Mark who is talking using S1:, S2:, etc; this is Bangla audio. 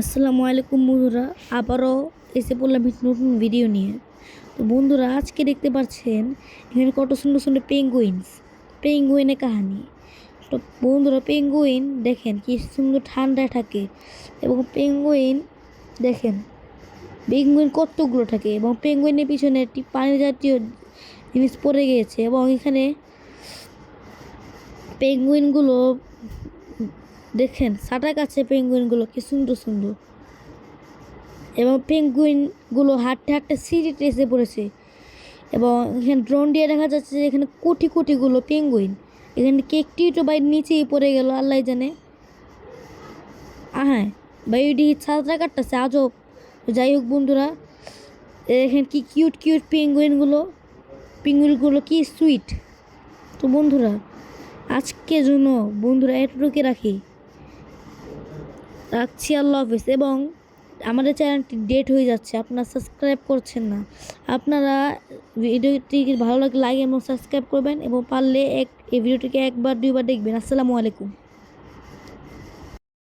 S1: আসসালামু আলাইকুম বন্ধুরা, আবারও এসে পড়লাম নতুন ভিডিও নিয়ে। তো বন্ধুরা, আজকে দেখতে পাচ্ছেন এখানে কত সুন্দর সুন্দর পেঙ্গুইনের কাহিনী। তো বন্ধুরা, পেঙ্গুইন দেখেন কি সুন্দর ঠান্ডায় থাকে, এবং পেঙ্গুইন কতগুলো থাকে, এবং পেঙ্গুইনের পিছনে একটি পানি জাতীয় জিনিস পড়ে গিয়েছে, এবং এখানে পেঙ্গুইনগুলো দেখেন সাঁতার কাছে, পেঙ্গুইনগুলো কি সুন্দর সুন্দর, এবং পেঙ্গুইনগুলো হাঁটতে হাঁটতে সিঁড়িতে এসে পড়েছে। এবং এখানে ড্রোন দিয়ে দেখা যাচ্ছে যে এখানে কোটি কোটিগুলো পেঙ্গুইন, এখানে একটি তো বাইর নিচেই পড়ে গেল, আল্লাহ জানে। হ্যাঁ বাইডি সাঁতার কাটতেছে আজব। যাই হোক বন্ধুরা, এখানে কি কিউট কিউট পেঙ্গুইনগুলো কি সুইট। তো বন্ধুরা, আজকের জন্য বন্ধুরা এতটুকু রাখছি, আল্লাহ হাফেজ। এবং আমাদের চ্যানেলটি ডেট হয়ে যাচ্ছে, আপনারা সাবস্ক্রাইব করছেন না। আপনারা ভিডিওটি ভালো লাগলে লাইক এবং সাবস্ক্রাইব করবেন, এবং পারলে এই ভিডিওটিকে একবার দুইবার দেখবেন। আসসালামু আলাইকুম।